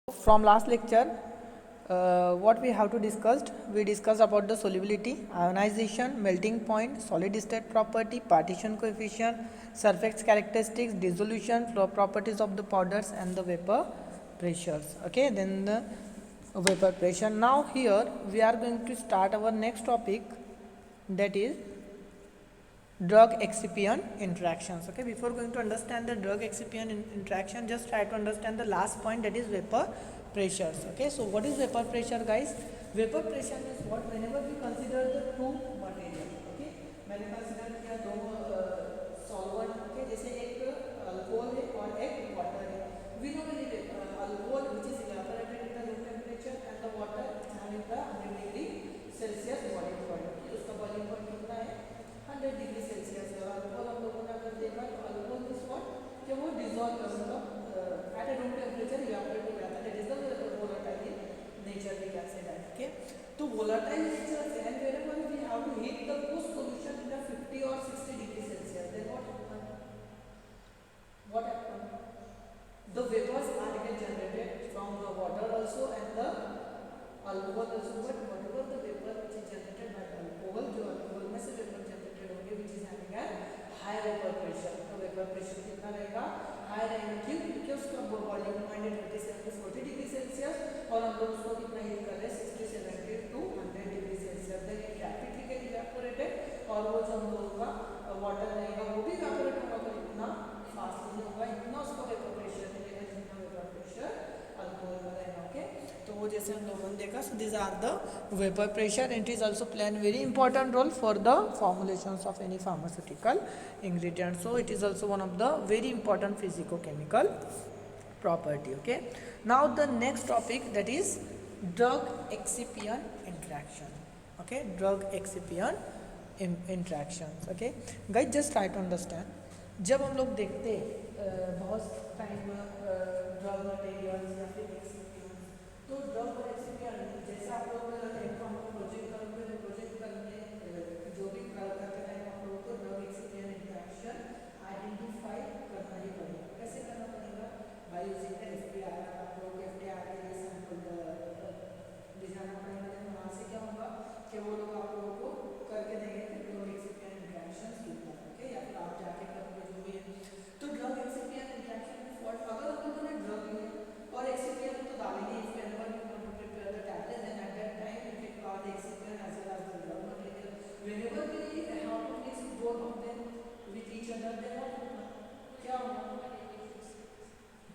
From last lecture, what we have to discussed, we discussed about the solubility, ionization, melting point, solid state property, partition coefficient, surface characteristics, dissolution, flow properties of the powders, and the vapor pressures. Okay, then the vapor pressure. Now here we are going to start our next topic, that is drug excipient interactions. Okay, before going to understand the drug excipient interaction, just try to understand the last point, that is vapor pressures. Okay, so what is vapor pressure, guys? Vapor pressure is what, whenever we consider the two material, okay, मैंने consider किया दो solvent, okay, जैसे एक alcohol है और एक water है. We know that alcohol which is evaporated at the room temperature and the water having the 100 degree Celsius boiling point. Okay, उसका boiling point कितना है? 100 डिग्री सेल्सियस है. और अल्कोहल हम लोगों ने अगर देखा तो अल्कोहल इज व्हाट, कि वो डिसॉल्व मतलब at a room temperature evaporate हो जाता है. That is the volatile nature we can say that. Okay, तो वोलेटाइल नेचर से and wherever we have to heat the most solution in the 50 और 60 degree Celsius, then what happen, the vapors are get generated from the water also and the alcohol also. But whatever the vapor which is generated by the alcohol, जो alcohol में से vapor generated होंगे which is having a high vapor pressure, तो vapor pressure कितना रहेगा? High रहेगा. क्यों? क्योंकि उसका बॉइलिंग पॉइंट है 27 to 40 डिग्री सेल्सियस और हम लोग उसको कितना हीट कर रहे हैं? 60 से 70 to 100 degree Celsius. Then it rapidly get evaporated और वो जो हम लोगों का वाटर रहेगा वो भी इवेपोरेट होगा, पर इतना फास्ट नहीं होगा, इतना उसका वेपर प्रेशर मिलेगा जितना वेपर प्रेशर अल्कोहल का रहेगा. ओके, तो वो जैसे हम लोगों ने देखा, so this are the vapour pressure and it is also play an very important role for the formulations of any pharmaceutical ingredient. So it is also one of the very important physicochemical property. Okay, now the next topic, that is drug excipient interaction. Okay, drug excipient interactions. Okay guys, just try to understand. जब हम लोग देखते बहुत time drug materials या फिर excipients, तो drug और excipient जैसे आप लोग एक हम प्रोजेक्ट करेंगे, प्रोजेक्ट करने जो भी करते टाइम आप लोगों को ड्रग एक्सिपिएंट इंटरेक्शन आइडेंटिफाई करना ही पड़ेगा. कैसे करना पड़ेगा? By using FTR. आप लोग एफटीआर के लिए सैंपल ले जाना पड़ेगा. देन वहाँ से क्या होगा कि वो लोग आप लोगों को करके देंगे कि ड्रग एक्सिपिएंट इंटरेक्शन कितना. ओके, या फिर आप जाके करोगे जो भी है. तो ड्रग एक्सिपिएंट इंटरेक्शन में व्हाट, अगर हम लोगों ने ड्रग लिया और एक्सिपिएंट तो डालेंगे, if whenever you want to prepare the tablet, then at that time you take out the excipient as well as the drug material. Whenever we have to mix both of them with each other, then क्या होगा?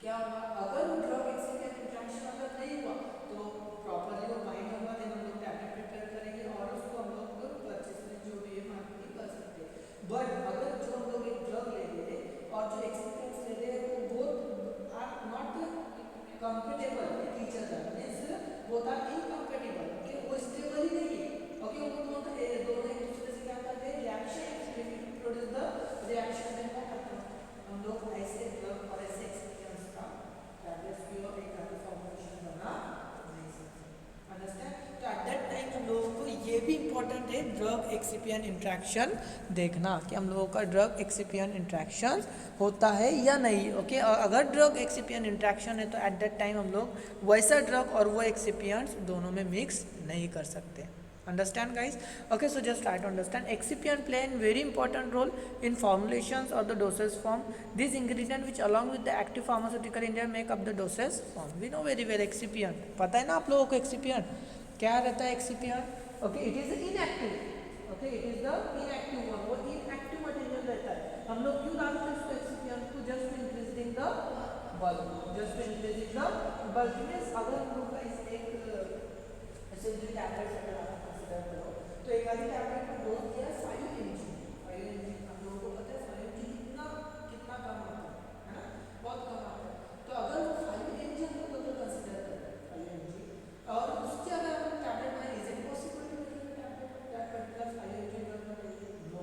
क्या होगा? अगर drug excipient interaction अगर नहीं हुआ तो properly वो बाइंड होगा, देन हम लोग टैबलेट प्रिपेयर करेंगे और उसको हम लोग परचेस में जो भी है मार्केटिंग कर सकते हैं. बट अगर जो हम लोग एक ड्रग ले रहे हैं और जो एक्सिपिएंट्स ले रहे हैं वो both are not compatible with each other, means both are incompatible. Okay, वो स्टेबल ही नहीं है. ओके, वो दोनों एक दूसरे से क्या करते हैं? Reaction produce the reaction. Then क्या करते हैं हम लोग? ऐसे ड्रग और ऐसे एक्सिपिएंट्स का टैबलेट्स की और एक फॉर्मुलेशन बना नहीं सकते. अंडरस्टैंड? तो एट दैट टाइम हम लोगों को ये भी इंपॉर्टेंट है ड्रग एक्सिपिएंट इंटरेक्शन देखना कि हम लोगों का ड्रग एक्सिपिएंट इंटरेक्शन होता है या नहीं. ओके, अगर ड्रग एक्सिपिएंट इंटरेक्शन है तो एट दैट टाइम हम लोग वैसा ड्रग और वो एक्सिपिएंट्स दोनों में मिक्स नहीं कर सकते. Understand guys? Okay, so just try to understand. Excipient play a very important role in formulations or the dosage form. These ingredients which along with the active pharmaceutical ingredient make up the dosage form. We know very well excipient. पता है ना आप लोगों को excipient क्या रहता है? excipient, okay, it is inactive. Okay, it is the inactive one. वो inactive material रहता है. हम लोग क्यों डालते हैं उसको excipient को? just to increasing the bulk. just to increasing the bulk means अगर हम लोग का इस एक सिंपली टैबलेट अगर आप कंसीडर करो तो एक वाली टैबलेट का डोज दिया 5 mg. 5 mg हम लोगों को पता है 5 mg कितना कितना कम आता है ना? बहुत कम आता है. तो अगर वो 5 mg हम लोग अगर कंसीडर करें 5 mg और उसके अगर हम टैबलेट में, is it possible to use the tablet that particular 5 mg drug material? No.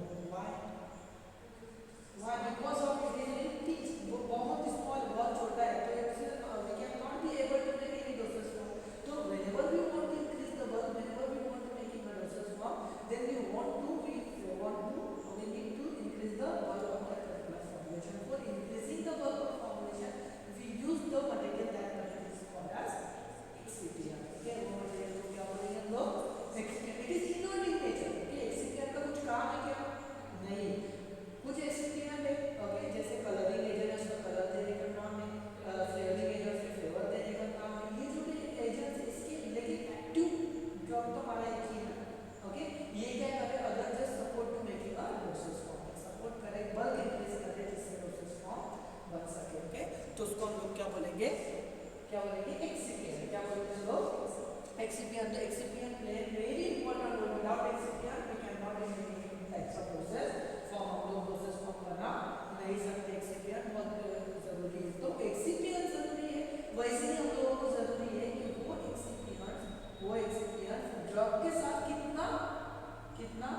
Why? Because of it is टिच, वो बहुत स्मॉल, बहुत छोटा है, तो it's we can not be able to make any dosage form. तो whenever we want to increase the bulk, whenever we want to make it a dosage form, then we want excipient. The excipient play a very important role. Without excipient we cannot do any types of process. Form हम लोग process form करना नहीं सकते, excipient बहुत जरूरी है. तो excipient जरूरी है, वैसे ही हम लोगों को जरूरी है कि वो excipient ड्रग के साथ कितना कितना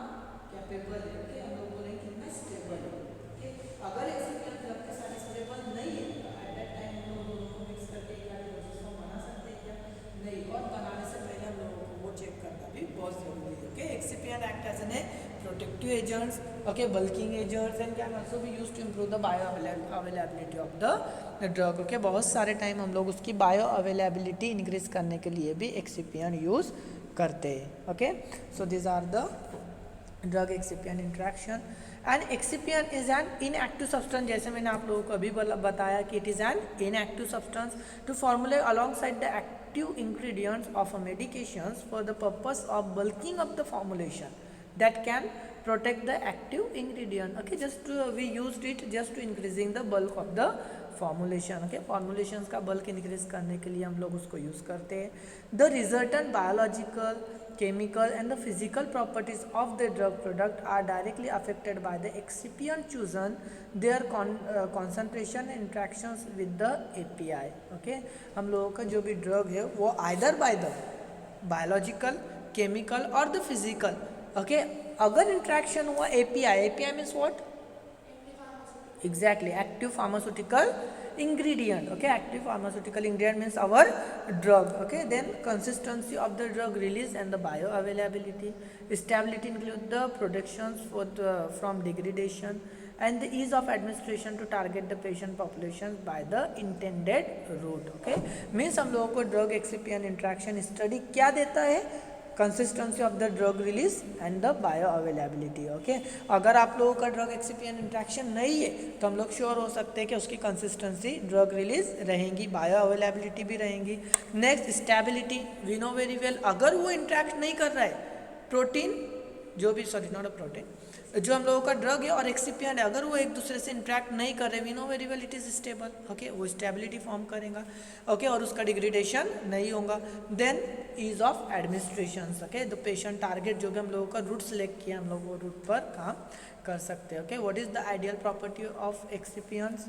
कैपेबल है. ओके, हम लोग बोलेंगे कितना स्टेबल है. ओके, अगर excipient ड्रग के साथ स्टेबल नहीं है तो एट दैट टाइम हम लोग दोनों को मिक्स करके एक प्रोसेस फॉर्म बना सकते हैं क्या? नहीं. और बनाने से पहले हम लोगों को वो चेक करना भी बहुत जरूरी है. Okay, excipient act as a protective agents, okay, bulking agents and can also be used to improve the bioavailability of the drug. Okay, बहुत सारे टाइम हम लोग उसकी बायो अवेलेबिलिटी इंक्रीज करने के लिए भी एक्सिपिएंट यूज करते हैं. Okay, so this are the drug excipient interaction. And excipient is an inactive substance. जैसे मैंने आप लोगों को अभी बताया कि it is an inactive substance to formulate alongside the active ingredients of a medications for the purpose of bulking of the formulation that can protect the active ingredient. Okay, we used it just to increasing the bulk of the formulation. Okay, formulations का bulk increase करने के लिए हम लोग उसको use करते हैं. The resultant biological, chemical and the physical properties of the drug product are directly affected by the excipient chosen, their concentration and interactions with the API. Okay, हम लोगों का जो भी drug है वो either by the biological, chemical or the physical. Okay, अगर interaction हुआ API, API means what? Exactly, active pharmaceutical ingredient. Okay, active pharmaceutical ingredient means our drug. Okay, then consistency of the drug release and the bioavailability, stability include the protections from degradation and the ease of administration to target the patient population by the intended route. Okay, means हम लोगों को drug excipient interaction study क्या देता है? Consistency of the drug release and the bio availability. Okay, अगर आप लोगों का ड्रग एक्सिपिएंट इंट्रैक्शन नहीं है तो हम लोग श्योर हो सकते हैं कि उसकी कंसिस्टेंसी ड्रग रिलीज रहेंगी, बायो अवेलेबिलिटी भी रहेंगी. Next, stability. We know very well, अगर वो इंट्रैक्ट नहीं कर रहा है प्रोटीन, जो भी सॉरी नॉट अ प्रोटीन, जो हम लोगों का ड्रग है और एक्सिपिएंट है, अगर वो एक दूसरे से इंट्रैक्ट नहीं कर रहे, we know very well it is stable. Okay, वो स्टेबिलिटी फॉर्म करेगा. ओके, और उसका डिग्रेडेशन नहीं होगा. Then ease of administration. Okay, the patient target जो भी हम लोगों का रूट सेलेक्ट किया, हम लोग वो रूट पर काम कर सकते हैं. Okay, what is the ideal property of excipients?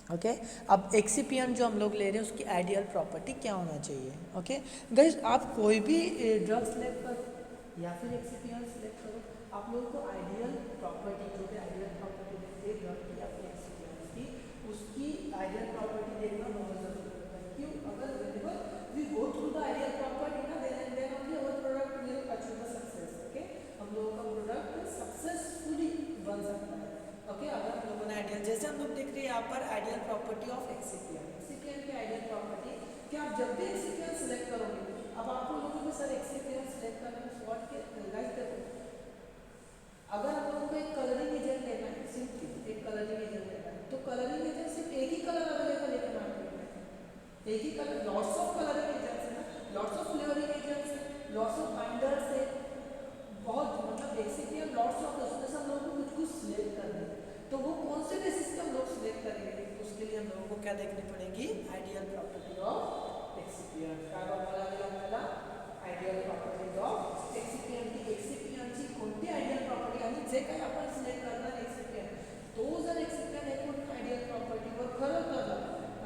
Okay, अब एक्सिपिएंट जो हम लोग ले रहे हैं उसकी आइडियल प्रॉपर्टी क्या होना चाहिए? ओके गाइस, आप कोई भी ड्रग सेलेक्ट करो या फिर एक्सिपिएंट सेलेक्ट करो, आप लोगों को आइडियल प्रॉपर्टी, जो भी आइडियल प्रॉपर्टी देखते हैं ड्रग की या फिर एक्सिपिएंट की, उसकी आइडियल प्रॉपर्टी देखना बहुत जरूरी होता है. क्यों? अगर whenever we go through the ideal property ना, then only our product will achieve the success. Okay, हम लोगों का प्रोडक्ट सक्सेसफुली बन सकता है. ओके, अगर हम लोगों ने आइडियल, जैसे हम लोग देख रहे हैं यहाँ पर ideal property of excipient. Excipient की आइडियल प्रॉपर्टी कि आप जब भी एक्सिपिएंट सेलेक्ट करोगे, अब आप लोगों को सर एक्सिपिएंट सेलेक्ट करना है व्हाट के गाइस, देखो अगर आप लोगों को एक कलरिंग एजेंट लेना है, सिर्फ एक कलरिंग एजेंट लेना है, तो कलरिंग एजेंट सिर्फ एक ही कलर अवेलेबल है मार्केट में, एक ही colour. Lots of colouring agents है ना, लॉट्स ऑफ फ्लेवरिंग एजेंट्स है, लॉट्स ऑफ बाइंडर्स है, बहुत मतलब एक्सिपिएंट लॉट्स ऑफ, उसमें से हम लोगों को कुछ कुछ सिलेक्ट करना है. तो वो कौन से बेसिस पे हम लोग सिलेक्ट करेंगे? उसके लिए हम लोगों को क्या देखनी पड़ेगी? Ideal property of excipient. काय बघायला लागेल आपल्याला? Ideal properties of excipient. की एक्सिपिएंटची कोणती आइडियल प्रॉपर्टी आणि जे काही आपण सिलेक्ट करणार एक्सिपिएंट, तो जर एक्सिपिएंट एकूण आइडियल प्रॉपर्टीवर खरं ठरला,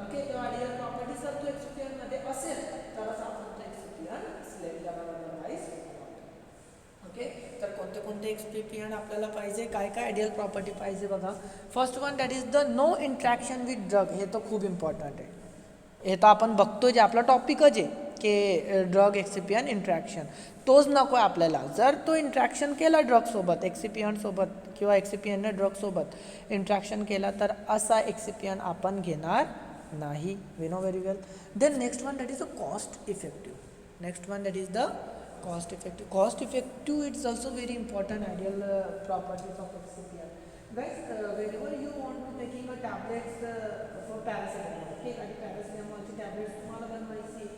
ओके, तो आइडियल प्रॉपर्टी जर तो एक्सिपिएंट मध्ये असेल तरच आपण तो एक्सिपिएंट सिलेक्ट करावा. अदरवाइज ओके, तर कोणते कोणते एक्सिपिएंट आपल्याला पाहिजे, काय काय आयडियल प्रॉपर्टी पाहिजे बघा. First one that is the no interaction with drug. हे तर खूप इम्पॉर्टंट आहे. हे तर आपण बघतो जे आपला टॉपिकच आहे की ड्रग एक्सिपिएंट इंट्रॅक्शन, तोच नको आहे आपल्याला. जर तो इंट्रॅक्शन केला ड्रगसोबत, एक्सिपिएंटसोबत किंवा एक्सिपिएंटने ड्रगसोबत इंट्रॅक्शन केला तर असा एक्सिपिएंट आपण घेणार नाही. We know very well. Then next one that is a cost effective. Next one that is the cost effective. Cost effective, it's also very important ideal properties of excipient. Guys, whenever you want to taking a tablets for paracetamol, okay, आणि paracetamol ची tablets तुम्हाला बनवायची,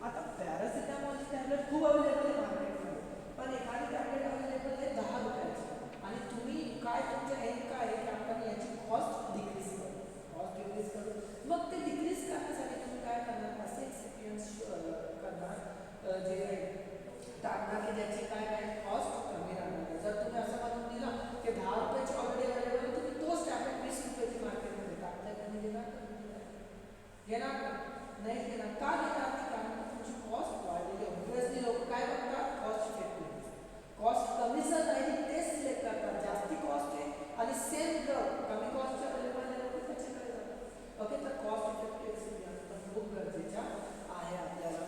आता paracetamol ची tablet खूप available आहे मार्केटमध्ये, पण एखादी टॅबलेट अवेलेबल आहे 10 रुपयाची आणि तुम्ही काय तुमच्या एम काय आहे की आपण याची कॉस्ट डिक्रीज करू. मग ते डिक्रीज करण्यासाठी तुम्ही काय करणार? असे एक्सिपियन्स करणार जे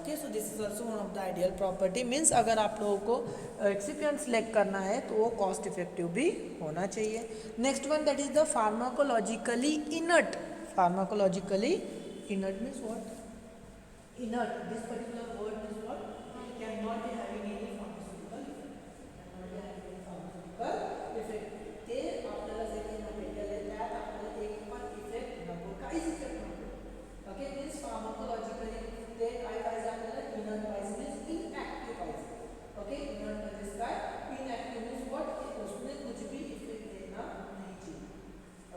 okay. So this is also one of the ideal property. Means अगर आप लोगों को एक्सिपिएंट सेलेक्ट करना है तो वो कॉस्ट इफेक्टिव भी होना चाहिए. Next one that is the pharmacologically inert. Pharmacologically inert means what? Inert. This particular word is what? It cannot be having any pharmaceutical effect. Cannot be having any pharmaceutical effect. ते आपल्याला जे काही material आहे त्यात आपल्याला एक पण effect नको, काहीच इफेक्ट नको. ओके. मीन्स फार्माकोलॉजिकली ते काय पाहिजे आपल्याला? इनर्ट पाहिजे. मीन्स इनएक्टिव पाहिजे. ओके. इनर्ट म्हणजे काय? Inactive means what? उसमें कुछ भी इफेक्ट देना नहीं चाहिए.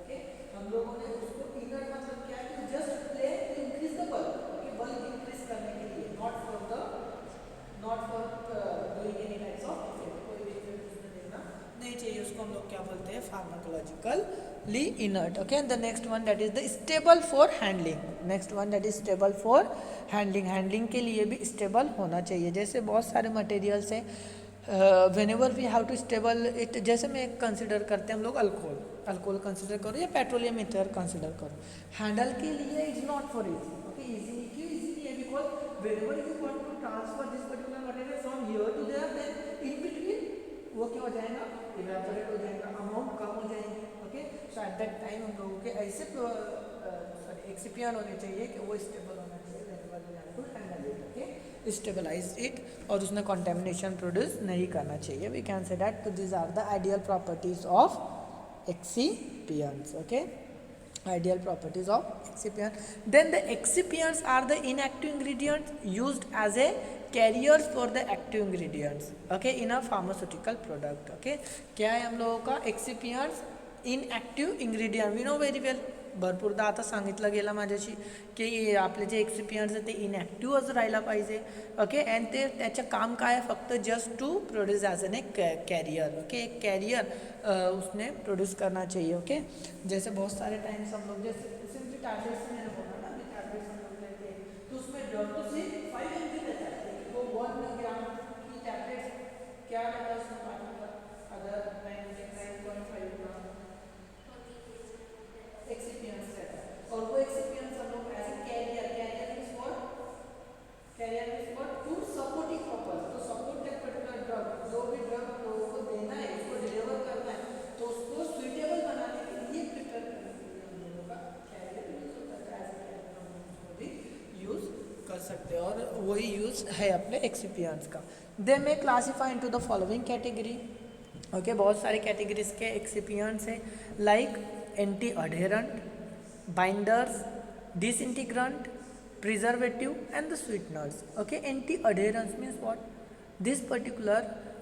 ओके. हम लोगों ने उसको इनर्ट मतलब क्या है? Just play to increase the bulb. Bulb increase करने के लिए, not for doing any types of effect. कोई भी इफेक्ट उसमें देना नहीं चाहिए. उसको हम लोग क्या बोलते हैं? Pharmacologically inert. Okay. And the next one that is the stable for handling. Next one that is stable for handling. Handling के लिए भी स्टेबल होना चाहिए. जैसे बहुत सारे मटेरियल्स हैं, whenever we have to stable it. जैसे मैं कंसिडर करते हैं हम लोग अल्कोहल कंसिडर करो या पेट्रोलियम ईथर कंसिडर करो. हैंडल के लिए is not for easy. Okay. Easy क्यों इजी है? Because whenever you want to transfer this particular material from here to there, then in between वो क्या हो जाएगा? इवेपोरेट हो जाएगा, अमाउंट कम हो जाएगी. Okay. So eight that time हम लोगों के ऐसे एक्सिपिएंट होने चाहिए कि वो स्टेबल होना चाहिए. Whenever we have to handle it. Okay. Stabilize it और उसमें कंटेमिनेशन प्रोड्यूस नहीं करना चाहिए. We can say that these are the ideal properties of excipients. Okay. Ideal properties of excipient. Then the excipients are the inactive ingredients used as a carriers for the active ingredients. Okay, in a pharmaceutical product. Okay, क्या है हम लोगों का? excipients inactive ingredient. We know very well. भरपूरदा आता सांगितलं गेलं माझ्याशी की आपले जे एक्सिपियंट्स आहेत ते इनॅक्टिव्हच राहायला पाहिजे. ओके. अँड ते त्याचं काम काय आहे? फक्त just to produce as an एक कैरियर. ओके. एक कैरियर उसने प्रोड्यूस करना चाहिए. ओके. जैसे बहुत सारे टाइम्स हम लोग जैसे सिंपली टैबलेट्स मैंने बोला ना, अभी टैबलेट्स हम लोग लेते हैं तो उसमें ड्रग तो सिर्फ 5 mg रहता है. वो 1 ग्राम की टैबलेट्स क्या रहता है उसमें पार्टिकुलर? अगर 9.5 ग्राम एक्सिपिएंट्स रहता है. और वो एक्सिपिएंट्स हम लोग as a carrier means what? Carrier means what? To supporting purpose. तो सपोर्ट दैट पर्टिकुलर ड्रग. जो भी ड्रग हम लोगों को देना है, उसको डिलीवर करना है, तो उसको सुइटेबल बनाने के लिए प्रिपेयर करने के लिए हम लोगों का कैरियर यूज होता है. एज ए कैरियर हम लोग उसको भी यूज कर सकते हैं और वही यूज है अपने एक्सिपिएंट्स का. They may classify into the following category. Okay. बहुत सारे कैटेगरीज के एक्सिपिएंट्स हैं like anti adherent, binders, disintegrant, preservative and the sweeteners. Okay. Anti-adherence means what? This particular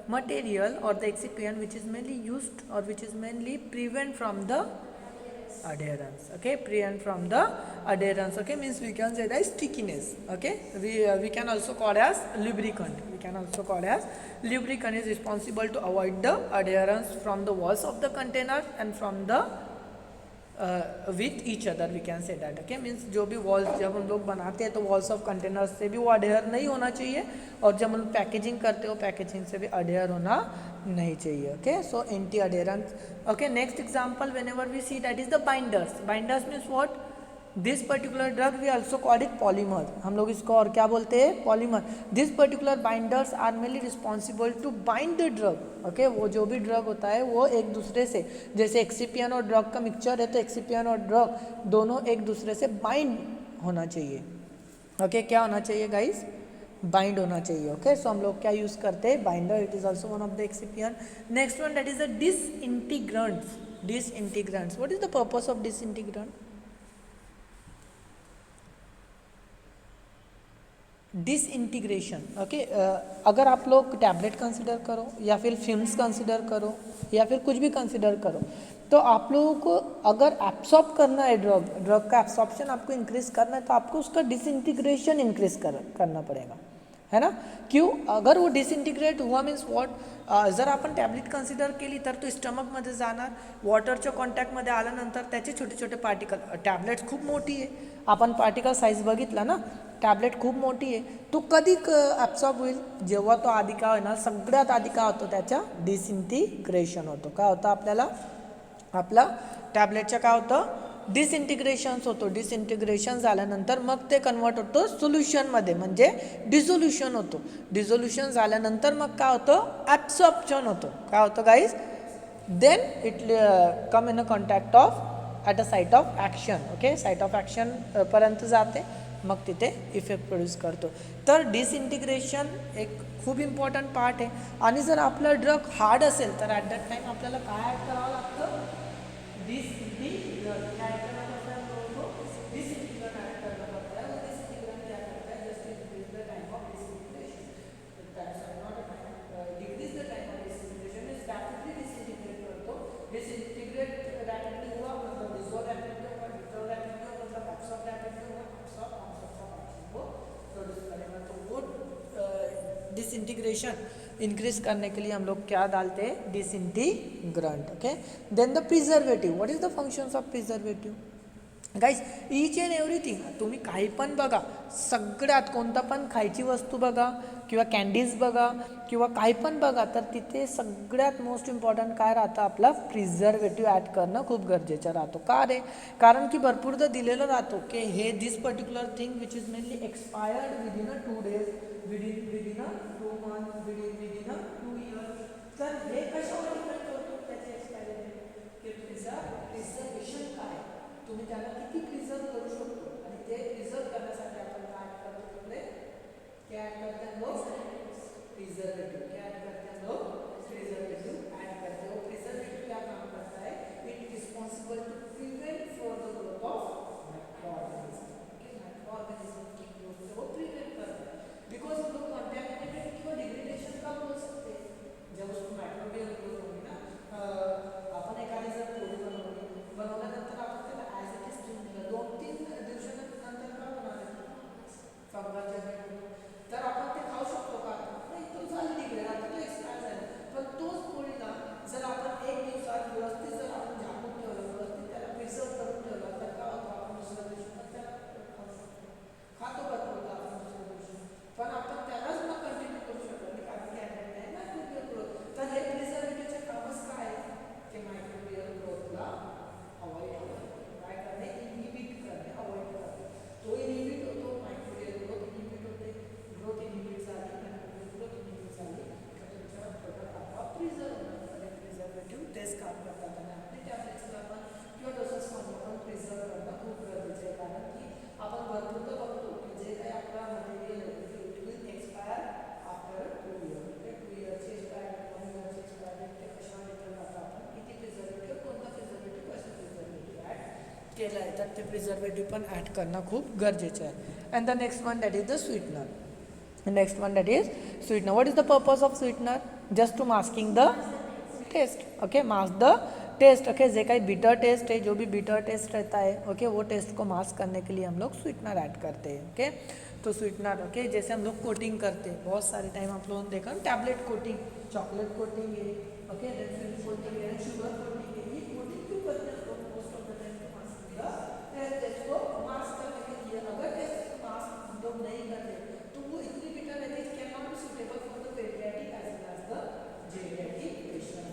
material or the excipient which is mainly used or which is mainly prevent from the adherence. Okay. Prevent from the adherence. Okay. Means we can say that stickiness. Okay. We can also call as lubricant. We can also call as lubricant is responsible to avoid the adherence from the walls of the container and from the with each other. We can say that. Okay. Means जो भी walls जब हम लोग बनाते हैं तो walls of containers से भी वो अडेयर नहीं होना चाहिए और जब हम लोग पैकेजिंग करते हो पैकेजिंग से भी अडेयर होना नहीं चाहिए. Okay. So anti adherence. Okay. Next example whenever we see that is the binders. Binders means what? This particular drug we also call it polymer. हम लोग इसको और क्या बोलते हैं? Polymer. This particular binders are mainly responsible to bind the drug. Okay. वो जो भी ड्रग होता है वो एक दूसरे से, जैसे एक्सिपिएंट और ड्रग का मिक्सचर है तो एक्सिपिएंट और ड्रग दोनों एक दूसरे से बाइंड होना चाहिए. ओके. क्या होना चाहिए गाइस? बाइंड होना चाहिए. ओके. सो हम लोग क्या यूज करते हैं? Binder. It is also one of the excipient. Next one that is the disintegrants. Disintegrants. What is the purpose of disintegrant? Disintegration. Okay. अगर आप लोग टैबलेट कंसिडर करो या फिर फिल्म्स कंसिडर करो या फिर कुछ भी कंसिडर करो तो आप लोगों को अगर एब्सॉर्ब करना है ड्रग का एब्सॉर्प्शन आपको इंक्रीज करना है तो आपको उसका डिसइंटीग्रेशन इंक्रीज करना पडेगा, है ना. क्यों? अगर वो डिसइंटिग्रेट हुआ मीन्स वॉट, जर आपण टॅबलेट कन्सिडर केली तर तो स्टमकमध्ये जाणार, वॉटरच्या कॉन्टॅक्टमध्ये आल्यानंतर त्याचे छोटे छोटे पार्टिकल, टॅबलेट खूप मोठी आहे, आपण पार्टिकल साईज बघितला ना, टॅबलेट खूप मोठी आहे, तो कधी ॲब्सॉर्ब होईल, जेव्हा तो आधी काय होणार, सगळ्यात आधी काय होतं, त्याच्या डिसइंटिग्रेशन होतो. काय होतं आपल्याला, आपला टॅबलेटच्या काय होतं, डिसइंटिग्रेशन्स होतो. डिसइंटिग्रेशन झाल्यानंतर मग ते कन्वर्ट होतो सोल्युशनमध्ये, म्हणजे डिझोल्युशन होतो. डिझोल्युशन झाल्यानंतर मग काय होतं, ॲब्सॉर्प्शन होतं. काय होतं guys, then it come in a contact of at a site of action. Okay, site of action पर्यंत जाते, मग तिथे इफेक्ट प्रोड्यूस करतो. तर डिसइंटिग्रेशन एक खूप इम्पॉर्टंट पार्ट आहे. आणि जर आपलं ड्रग हार्ड असेल तर ॲट दॅट टाईम आपल्याला काय ॲड करावं लागतं, डिसइंटिग्रंट. काय ॲड करावं लागतं, डिसइंटिग्रंट ॲड करावं लागतं. डिसइंटिग्रंट क्या करता है, just increase the time of disintegration. Decrease the time of disintegration is rapidly disintegrate करतो. डिसइंटिग्रेट रैपिडली हुआ मतलब डिसॉल्व रैपिडली होगा, डिसॉल्व रैपिडली होगा मतलब एब्सॉर्ब रैपिडली होगा, एब्सॉर्ब कॉन्सेप्ट ऑफ एक्शन को प्रोड्यूस करेगा. तो वो डिसइंटीग्रेशन इंक्रीज करने के लिए हम लोग क्या डालते हैं, disintegrant. Okay, then the preservative. What is the functions of preservative guys, each and everything. तुम्ही काही पण बघा, सगळ्यात कोणता पण खायची वस्तू बघा किंवा कॅन्डीज बघा किंवा काही पण बघा, तर तिथे सगळ्यात मोस्ट इम्पॉर्टंट काय राहतं, आपला प्रिझर्वेटिव्ह ॲड करणं खूप गरजेचं राहतो. का रे, कारण की भरपूरदा दिलेलं राहतो की हे this particular thing which is mainly expired within a 2 days, within a 2 months, within a 2 years. तर हे कशावर डिपेंड करतो त्याचे एक्सपायरी डेट, की प्रिझर्वेशन काय, तुम्ही त्याला किती प्रिझर्व करू शकतो. आणि ते प्रिझर्व करण्यासाठी आपण काय करतो, तिकडे क्या ॲड करते हैं लोग, प्रिझर्वेटिव्ह. क्या ॲड करते हैं लोग, प्रिझर्वेटिव्ह ॲड करते हो. प्रिझर्वेटिव्ह क्या काम करता है, it responsible to prevent for the growth of micro organism. Okay, micro organism की ग्रोथ से वो प्रिवेंट करता है. बिकॉज हम लोग कॉन्टैमिनेटेड किंवा डिग्रेडेशन का बोल सकते हैं, जब उसको माइक्रोबियल ग्रोथ होगी ना. आपण एखादी जर पोळी बनवल्यानंतर आपण त्याला ॲज इट इज ठेवून दिलं, 2-3 दिवसानंतर काय होणार आहे, फंगस जनरेट होतो. तर आपण ते खाऊ शकतो का, नाही, तो झाली डिग्रेड, आता तो एक्सपायर झाला. पण तोच पोळीला जर आपण 1 दिवसात व्यवस्थित जर आपण झाकून ठेवलं, व्यवस्थित त्याला प्रिझर्व करून ठेवलं, तर काय होतं, आपण दुसऱ्या दिवशी पण त्याला खाऊ शकतो. खातो भरपूर आपण दुसऱ्या दिवशी, पण आपण त्यालाच न कंटिन्यू करू शकतो, कारण की at that time microbial growth. तर हे प्रिझर्वेटिव्हचे कामच काय आहे, ते मायक्रोबियल ग्रोथला अवॉइड करणे. काय करणे, इनहिबिट करणे, अवॉइड करणे. तो इनहिबिट होतो, मायक्रोबियल ग्रोथ इनहिबिट होते. ग्रोथ इनहिबिट झाली, मायक्रोबियल ग्रोथ इनहिबिट झाली, तर तुमच्या प्रोडक्ट आपोआप प्रिझर्व होणार. प्रिझर्वेटिव्ह तेच काम करतात. आणि आपली टॅब्लेट्सला पण किंवा डोसेस फॉर्मला पण प्रिझर्व करणं खूप गरजेचं आहे. कारण की आपण भरपूरदा बघतो की जे काही आपला मटेरियल आहे it will expire after 2 years. 2 yearची एक्सपायर, 1 yearची एक्सपायर, ते कशावर डिपेंड राहतं, आपण किती प्रिझर्वेटिव्ह, कोणता प्रिझर्वेटिव्ह, कसं प्रिझर्वेटिव्ह ॲड केलं आहे. तर ते प्रिझर्वेटिव्ह पण ॲड करणं खूप गरजेचं आहे. And the next one that is the sweetener. Next one that is sweetener. What is the purpose of sweetener, just to masking the taste. Okay, mask the taste. Okay, जे काही bitter test है, जो भी bitter taste रहता है, okay, वो test को mask करने के लिए हम लोग स्वीटनर ऐड करते हैं. ओके, तो स्वीटनर, ओके, जैसे हम लोग कोटिंग करते हैं बहुत सारे टाइम आप लोगों ने देखा टैबलेट कोटिंग, चॉकलेट कोटिंग है, ओके, देन फिर कोटिंग है, शुगर कोटिंग है. ये कोटिंग क्यों करते हैं लोग, most of the time to mask the taste को मास्क करने के लिए. अगर टेस्ट को मास्क हम लोग नहीं करते तो वो इतनी बिटर रहती है, can not be suitable for the paediatric as well as the geriatric patient.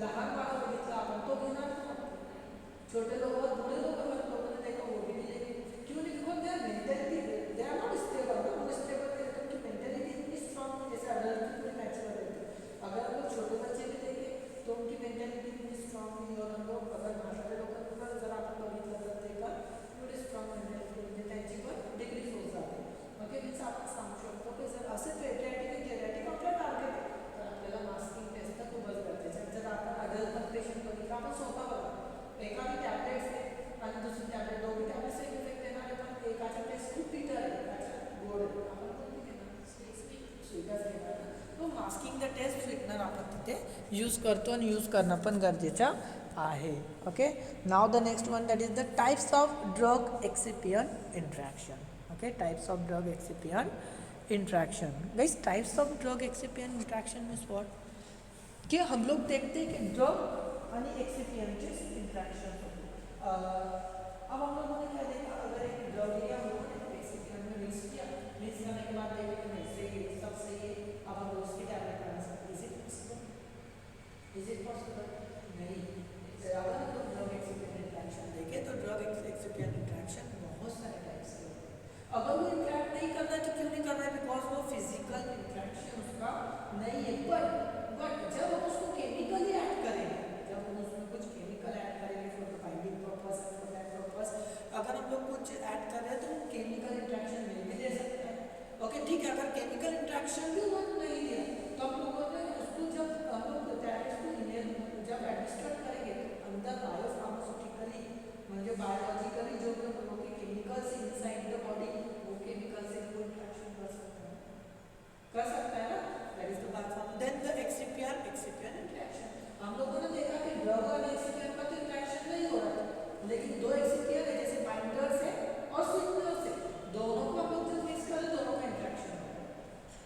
लहान बाळं बघितलं आपण, तो घेणार ना. छोटे लोक, बुढे लोक, लोकांना देखा वो भी नहीं, क्यों नहीं, because they are mentally, they are not stable ना. अनस्टेबल है तो उनकी मेंटलिटी इतनी स्ट्रांग, जैसे अडल्ट की पूरी मैच्योर रहती है. अगर हम लोग छोटे बच्चे भी देखें तो उनकी मेंटलिटी इतनी स्ट्रांग नहीं. और हम लोग अगर म्हातारे लोकांना जर आपण बघितलं तर ते पण एवढी स्ट्रांग मेंटॅलिटी, म्हणजे त्यांची पण डिग्रीज होत जाते. ओके, मीन्स आपण सांगू शकतो की जर असे पेडियाट्रिक जेरियाट्रिक आपलं टार्गेट आहे, तर आपल्याला मास्किंग टेस्ट तर खूपच गरजेचं आहे. जर आपण अडल्ट पेशंट बघितलं, आपण स्वतः बघा, एखादी टॅबलेट्स आहे आणि दुसरी टॅबलेट, दोघी टॅबलेट्स एक इफेक्ट देणार आहे, पण एकाचा टेस्ट खूप बिटर आहे, एकाचा गोड आहे, आपण कोणती घेणार, स्वीटच घेणार. तो मास्किंग द टेस्ट स्वीटनर आपण तिथे यूज करतो आणि यूज करणं पण गरजेचं आहे. Okay, now the next one that is the types of drug excipient interaction. Okay, types of drug excipient interaction. Guys, types of drug excipient interaction means what, कि हम लोग देखते हैं कि ड्रग आणि एक्सिपियंटचे इंट्रैक्शन होते. अब हम लोगों ने क्या देखा, अगर एक ड्रग लिया, हम लोगों ने एक्सिपियंट में मिक्स किया, मिक्स करने के बाद देखा कि नहीं सही है, सब सही है, अब हम लोग उसकी टैबलेट बना सकते हैं. इज इट पॉसिबल, नहीं. अगर हम लोग ड्रग एक्सिपियंट रिएक्ट कर रहे हैं तो केमिकल इंट्रैक्शन में भी दे सकते हैं। ओके ठीक है, अगर केमिकल इंट्रैक्शन भी उन्होंने नहीं दिया तो हम लोगों ने उसको जब हम लोग जब एडमिनिस्ट्रेट करेंगे अंदर बायोफार्मास्यूटिकली म्हणजे बायोलॉजिकली जो भी हम लोग के केमिकल्स इनसाइड द बॉडी वो केमिकल से कोई इंट्रैक्शन कर सकता है ना, that is the biopharm. Then the excipient interaction, हम लोगों ने देखा कि ड्रग और एक्सिपिएंट का तो इंट्रैक्शन नहीं हो रहा है, लेकिन दो एक्सिपिएंट है जैसे बाइंडर्स है और स्वीटनर्स है, दोनों को हम लोग जब मिक्स करें दोनों का इंट्रैक्शन हो रहा है।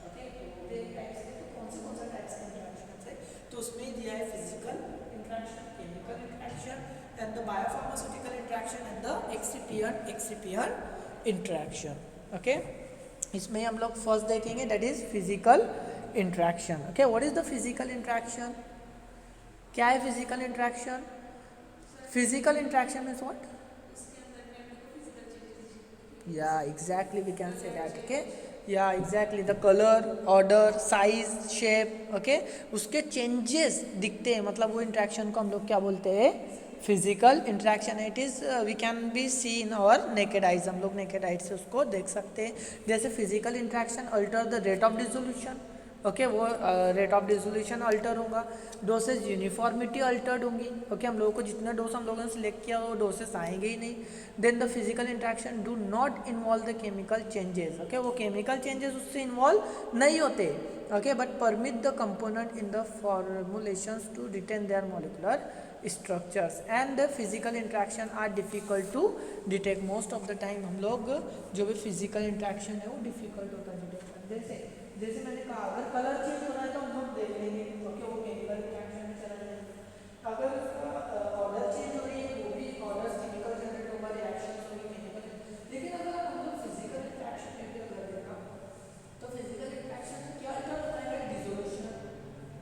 ओके तो एक टाइप्स के तो कौन सा टाइप्स का इंट्रैक्शन है तो उसमें दिया है physical interaction, chemical interaction and the biopharmaceutical interaction and the excipient interaction. Okay इसमें हम लोग फर्स्ट देखेंगे that is physical interaction. Okay what is the physical interaction, क्या है physical interaction? Physical interaction means what? Yeah exactly we can say that. Okay yeah exactly the colour, order, size, shape, okay उसके changes दिखते हैं, मतलब वो interaction को हम लोग क्या बोलते हैं? Physical interaction. It is we can be see in our naked eyes, हम लोग नेकेड आइज से उसको देख सकते हैं। जैसे physical interaction alter the rate of dissolution, okay वो रेट ऑफ डिसोल्यूशन अल्टर होगा, डोसेज यूनिफॉर्मिटी अल्टर्ड होंगी। ओके हम लोगों को जितना डोज हम लोगों ने सिलेक्ट किया वो डोसेस आएंगे ही नहीं। Then the physical interaction do not involve the chemical changes, okay वो केमिकल चेंजेस उससे इन्वॉल्व नहीं होते, okay but permit the component in the formulations to retain their molecular structures and the physical interaction are difficult to detect most of the time। हम लोग जो भी physical interaction है वो difficult होता है डिटेक्ट करना। जैसे मैंने कहा अगर कलर चेंज हो रहा है तो हम लोग देख लेंगे ओके वो केमिकल इंट्रैक्शन में चला जाएगा। अगर उसका ऑर्डर चेंज हो रही है वो भी ऑर्डर केमिकल जनरेट होगा, रिएक्शन होगी केमिकल। लेकिन अगर हम लोग फिजिकल इंट्रैक्शन में भी अगर देखा तो फिजिकल इंट्रैक्शन में क्या क्या होता है? डिसोल्यूशन,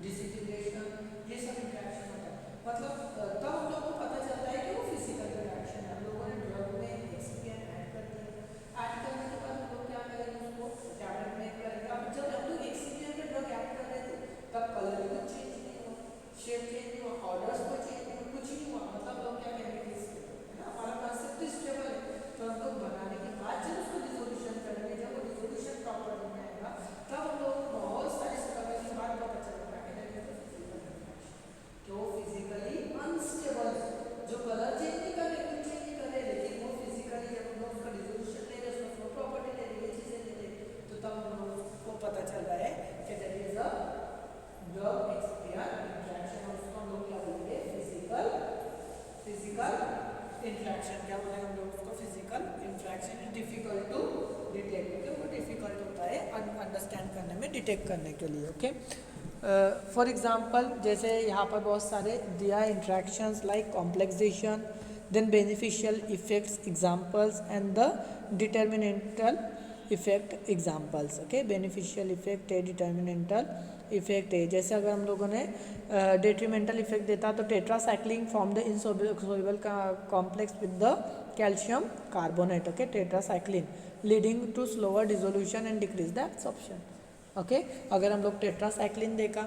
डिसिंटीग्रेशन, ये सब इंट्रैक्शन होता है। मतलब तब हम लोग को पता चलता है कि वो फिजिकल इंट्रैक्शन है। हम लोगों ने ड्रग में एक्सिपिएंट ऐड कर दिया, ऐड करने के बाद हम लोग क्या करेंगे उसको टैबलेट में करेंगे। अब जब हम लोग एक्सिपिएंट में ड्रग ऐड कर रहे थे तब कलर भी कुछ चेंज नहीं हुआ, शेप चेंज नहीं हुआ, ऑर्डर्स को चेंज नहीं हुआ, कुछ नहीं हुआ। मतलब लोग क्या कहेंगे है ना हमारा कंसेप्ट स्टेबल है। तो हम लोग बनाने के बाद जब उसको डिसोल्यूशन करेंगे, जब वो डिसोल्यूशन प्रॉपर नहीं आएगा तब हम लोग को बहुत सारे स्ट्रगल के बाद पता चलता है कि वो फिजिकली अनस्टेबल है। जो कलर चेंज नहीं कर रहे, कुछ चेंज नहीं कर रहे, लेकिन वो फिजिकली जब हम लोग उसका डिसोल्यूशन ले रहे, उसका फ्लो प्रॉपर्टी ले रहे, ये चीजें ले रहे, तो तब हम लोग को पता चल रहा है कि that is a drug excipient interaction. और उसको हम लोग क्या बोलेंगे? Physical interaction. क्या बोलेंगे हम लोग उसको? Physical interaction. Is difficult to detect, okay वो डिफिकल्ट होता है अंडरस्टैंड करने में, डिटेक्ट करने के लिए। ओके फॉर एग्जाम्पल जैसे यहाँ पर बहुत सारे दिया है interactions like complexation, then beneficial effects examples and the detrimental effect examples. Okay beneficial effect है, डिटर्मिनेंटल इफेक्ट है। जैसे अगर हम लोगों ने डेट्रीमेंटल इफेक्ट देता तो tetracycline form the insoluble complex with the calcium carbonate, okay tetracycline leading to slower dissolution and decrease the absorption. Okay अगर हम लोग टेट्रासाइक्लिन देखा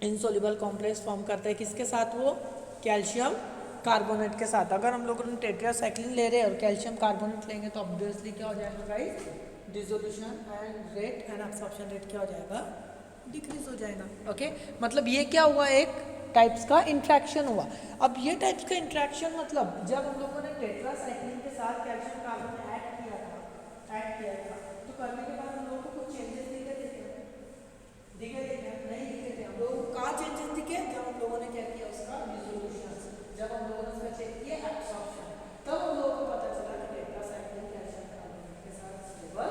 इनसोल्युबल कॉम्प्लेक्स फॉर्म करता है किसके साथ? वो कैल्शियम कार्बोनेट के साथ। अगर हम लोग टेट्रासाइक्लिन ले रहे हैं और कैल्शियम कार्बोनेट लेंगे तो ऑब्वियसली क्या हो जाएगा guys? Dissolution and rate and absorption rate क्या हो जाएगा? डिक्रीज हो जाएगा। ओके मतलब ये क्या हुआ? एक टाइप्स का इंट्रैक्शन हुआ। अब ये टाइप्स का इंट्रैक्शन मतलब जब हम लोगों ने टेट्रासाइक्लिन के साथ कैल्शियम कार्बोनेट ऐड किया था तो करने के बाद हम लोगों को कुछ चेंजेस दिखे थे नहीं दिखे थे। हम लोगों को कहाँ चेंजेस दिखे? जब हम लोगों ने क्या किया उसका डिसोल्यूशन, जब हम लोगों ने उसका चेक किया एब्सॉर्प्शन, तब हम लोगों को पता चला कि टेट्रासाइक्लिन कैल्शियम कार्बोनेट के साथ स्टेबल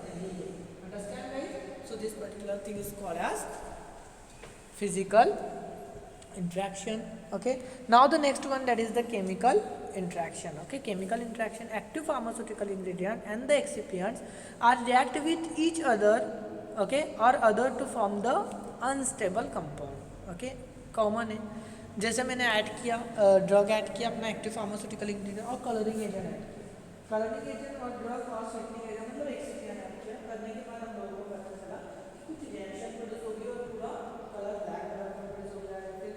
नहीं है। Understand guys? So this particular thing is called as physical interaction। Okay now the next one that is the chemical interaction। Okay chemical interaction, active pharmaceutical ingredient and the excipients are react with each other, okay or other to form the unstable compound। Okay common है जैसे मैंने add किया drug add किया अपना active pharmaceutical ingredient और colouring agent add किया, colouring agent और drug और स्वीटनिंग एजेंट मतलब एक्सिपिएंट ऐड किया। करने के बाद हम लोगों को पता चला कुछ रिएक्शन प्रोड्यूस होगी और पूरा कलर ब्लैक कलर प्रोड्यूस हो गया, फिर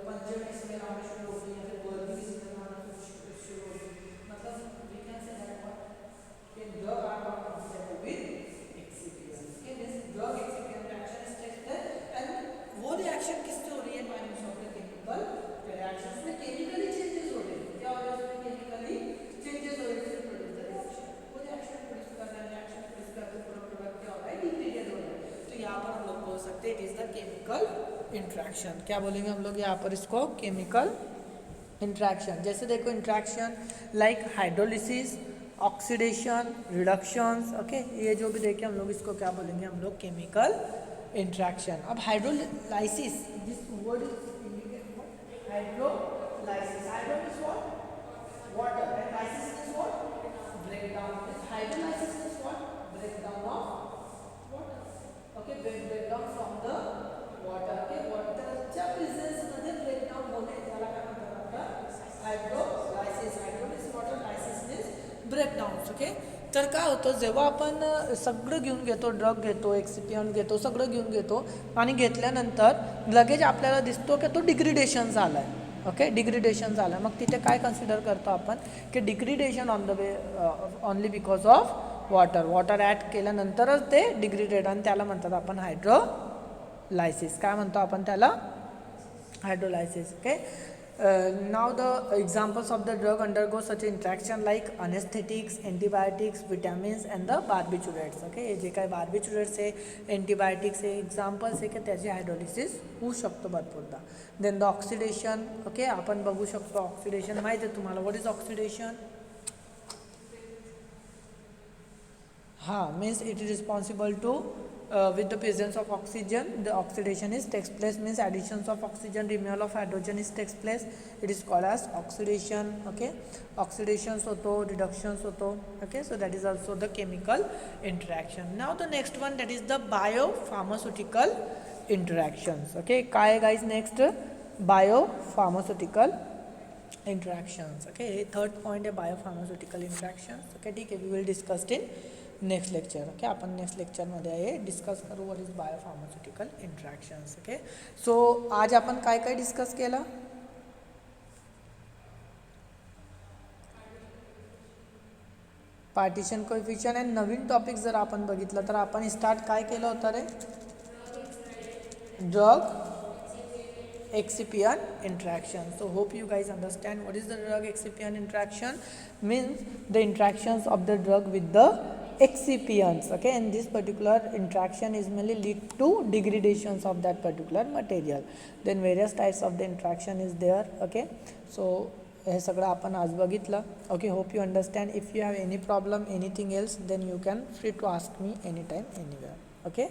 पंचर स्मेल आना शुरू हो गई या फिर बर्निंग स्मेल आना शुरू हो गई। मतलब वी कैन से दैट सकते हैं, it is the chemical interaction. क्या बोलेंगे हम लोग यहाँ पर इसको? Chemical interaction. जैसे देखो interaction like hydrolysis, oxidation, reductions, okay, ये जो भी देखें हम लोग इसको क्या बोलेंगे हम लोग? Chemical interaction. अब hydrolysis, this word is indicate hydrolysis. Hydro is what? Water. And lysis is what? Breakdown. This hydrolysis is what? Breakdown of water. Okay, breakdown from the water. Okay, water च्या presence मध्ये breakdown होणे त्याला काय म्हणतात आपण? Hydrolysis. Hydro is water, lysis is breakdowns. Okay, तर काय होतं जेव्हा आपण सगळं घेऊन घेतो, ड्रग घेतो, एक्सिपियंट घेतो, सगळं घेऊन घेतो आणि घेतल्यानंतर लगेच आपल्याला दिसतो की तो डिग्रेडेशन झाला आहे. ओके, डिग्रेडेशन झालं, मग तिथे काय कन्सिडर करतो आपण की degradation on the way only because of water add केल्यानंतरच ते डिग्रेडेड, आणि त्याला म्हणतात आपण हायड्रोलायसिस. काय म्हणतो आपण त्याला? Hydrolysis. Okay, now the examples of the drug undergo such interaction like anaesthetics, antibiotics, vitamins and the barbiturates. Okay, हे जे काय बार्बिच्युरेट्स आहे, अँटीबायोटिक्स आहे, एक्झाम्पल्स आहे की त्याची हायड्रोलिसिस होऊ शकतो भरपूरदा. Then the oxidation. ओके, आपण बघू शकतो ऑक्सिडेशन माहिती आहे तुम्हाला? What is oxidation? हां, means it is responsible to with the presence of oxygen, the oxidation is takes place, means additions of oxygen, removal of hydrogen is takes place, it is called as oxidation. Okay, oxidations hoto, reductions hoto. Okay, so that is also the chemical interaction. Now the next one, that is the biopharmaceutical interactions. Okay, काय guys next? Biopharmaceutical interactions. Okay, third point है biopharmaceutical interactions. Okay, ठीक है, we will discuss in next lecture. Okay, आपण next लेक्चरमध्ये आहे discuss करू what is biopharmaceutical इंट्रॅक्शन्स. Okay, सो आज आपण काय काय डिस्कस केलं? Partition coefficient. आणि नवीन टॉपिक जर आपण बघितलं तर आपण स्टार्ट काय केलं होतं रे? Drug excipient interaction. So hope you guys understand what is the drug excipient interaction. Means the interactions of the drug with the excipients. Okay, and this particular interaction is mainly lead to degradations of that particular material. Then various types of the interaction is there. Okay, so हे सगळं आपण आज बघितलं. Okay, hope you understand. If you have any problem anything else then you can free to ask me any time anywhere. Okay,